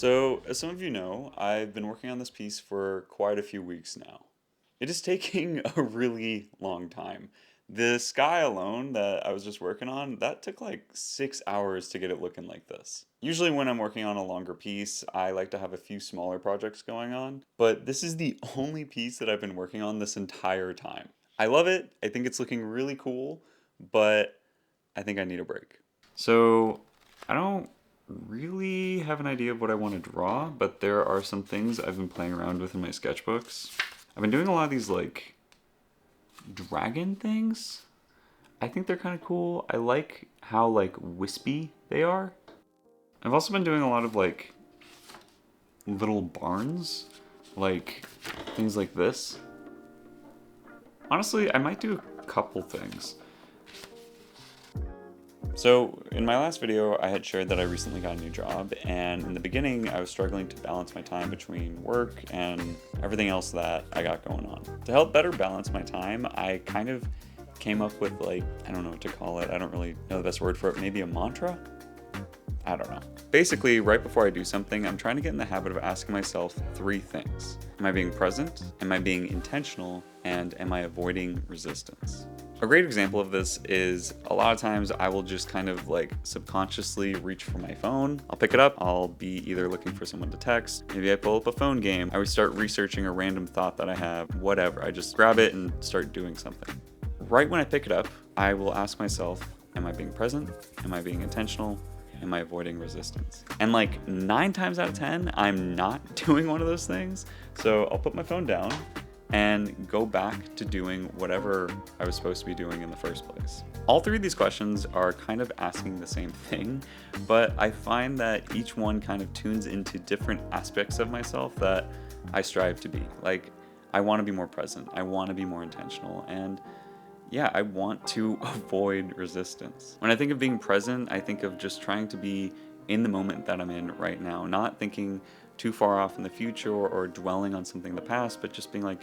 So, as some of you know, I've been working on this piece for quite a few weeks now. It is taking a really long time. The sky alone that I was just working on, that took like 6 hours to get it looking like this. Usually when I'm working on a longer piece, I like to have a few smaller projects going on, but this is the only piece that I've been working on this entire time. I love it. I think it's looking really cool, but I think I need a break. So, I don't really have an idea of what I want to draw, but there are some things I've been playing around with in my sketchbooks. I've been doing a lot of these like dragon things. I think they're kind of cool. I like how like wispy they are. I've also been doing a lot of like little barns, like things like this. Honestly, I might do a couple things. So, in my last video, I had shared that I recently got a new job, and in the beginning, I was struggling to balance my time between work and everything else that I got going on. To help better balance my time, I kind of came up with, like, I don't know what to call it, I don't really know the best word for it, maybe a mantra? I don't know. Basically, right before I do something, I'm trying to get in the habit of asking myself three things. Am I being present? Am I being intentional? And am I avoiding resistance? A great example of this is a lot of times I will just kind of like subconsciously reach for my phone. I'll pick it up. I'll be either looking for someone to text. Maybe I pull up a phone game. I would start researching a random thought that I have, whatever. I just grab it and start doing something. Right when I pick it up, I will ask myself, am I being present? Am I being intentional? Am I avoiding resistance? And like 9 times out of 10, I'm not doing one of those things. So I'll put my phone down and go back to doing whatever I was supposed to be doing in the first place. All three of these questions are kind of asking the same thing, but I find that each one kind of tunes into different aspects of myself that I strive to be. Like, I want to be more present, I want to be more intentional, and yeah, I want to avoid resistance. When I think of being present, I think of just trying to be in the moment that I'm in right now, not thinking too far off in the future or dwelling on something in the past, but just being like,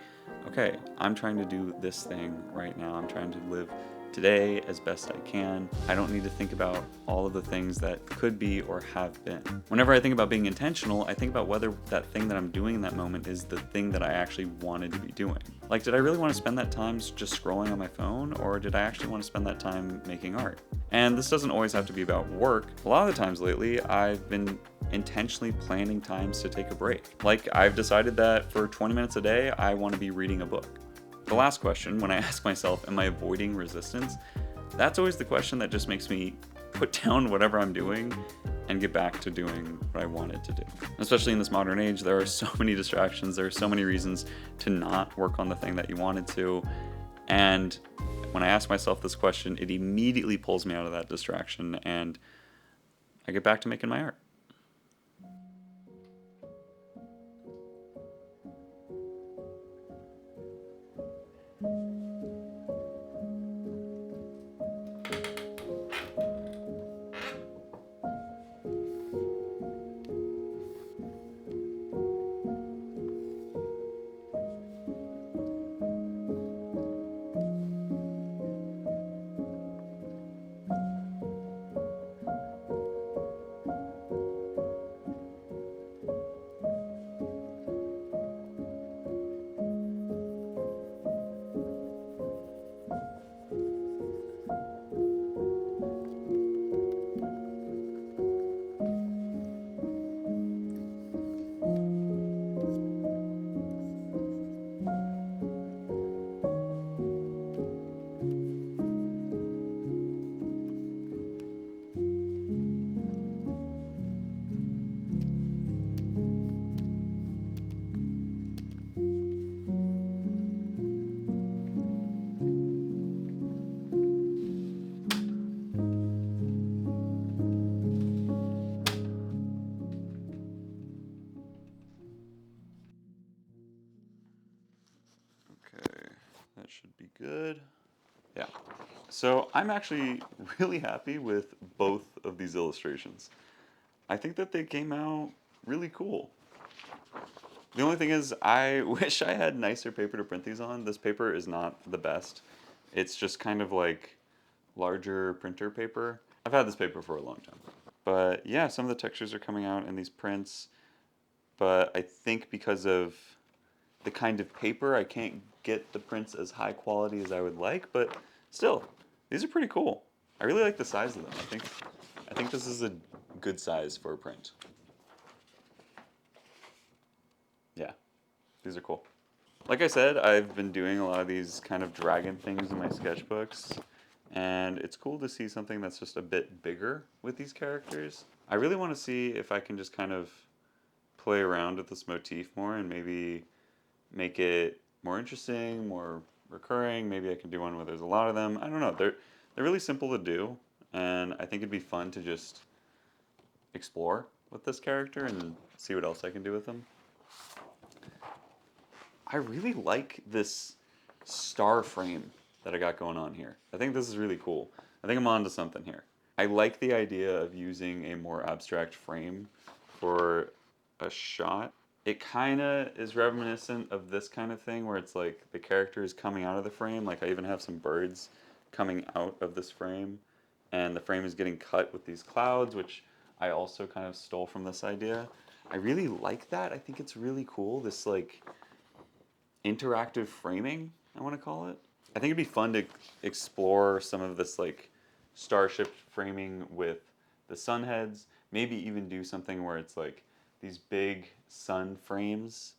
okay, I'm trying to do this thing right now. I'm trying to live today as best I can. I don't need to think about all of the things that could be or have been. Whenever I think about being intentional, I think about whether that thing that I'm doing in that moment is the thing that I actually wanted to be doing. Like, did I really want to spend that time just scrolling on my phone, or did I actually want to spend that time making art? And this doesn't always have to be about work. A lot of the times lately, I've been intentionally planning times to take a break. Like, I've decided that for 20 minutes a day, I want to be reading a book. The last question, when I ask myself, am I avoiding resistance? That's always the question that just makes me put down whatever I'm doing and get back to doing what I wanted to do. Especially in this modern age, there are so many distractions, there are so many reasons to not work on the thing that you wanted to. And when I ask myself this question, it immediately pulls me out of that distraction and I get back to making my art. Okay, that should be good. Yeah. So I'm actually really happy with both of these illustrations. I think that they came out really cool. The only thing is, I wish I had nicer paper to print these on. This paper is not the best. It's just kind of like larger printer paper. I've had this paper for a long time. But yeah, some of the textures are coming out in these prints. but I think because of the kind of paper, I can't get the prints as high quality as I would like, but still, these are pretty cool. I really like the size of them. I think this is a good size for a print. Yeah, these are cool. Like I said, I've been doing a lot of these kind of dragon things in my sketchbooks, and it's cool to see something that's just a bit bigger with these characters. I really want to see if I can just kind of play around with this motif more and maybe make it more interesting, more recurring. Maybe I can do one where there's a lot of them. I don't know. They're really simple to do, and I think it'd be fun to just explore with this character and see what else I can do with them. I really like this star frame that I got going on here. I think this is really cool. I think I'm onto something here. I like the idea of using a more abstract frame for a shot. It kind of is reminiscent of this kind of thing where it's like the character is coming out of the frame. Like I even have some birds coming out of this frame, and the frame is getting cut with these clouds, which I also kind of stole from this idea. I really like that. I think it's really cool. This like interactive framing, I want to call it. I think it'd be fun to explore some of this like starship framing with the sun heads. Maybe even do something where it's like these big sun frames.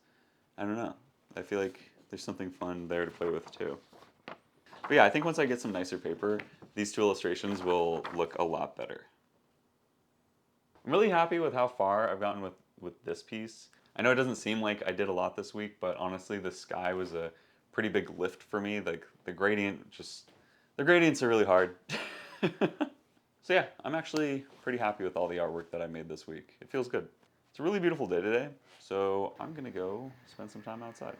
I don't know. I feel like there's something fun there to play with too. But yeah, I think once I get some nicer paper, these two illustrations will look a lot better. I'm really happy with how far I've gotten with this piece. I know it doesn't seem like I did a lot this week, but honestly, the sky was a pretty big lift for me. Like the gradient, just the gradients are really hard. So yeah, I'm actually pretty happy with all the artwork that I made this week. It feels good. It's a really beautiful day today, so I'm gonna go spend some time outside.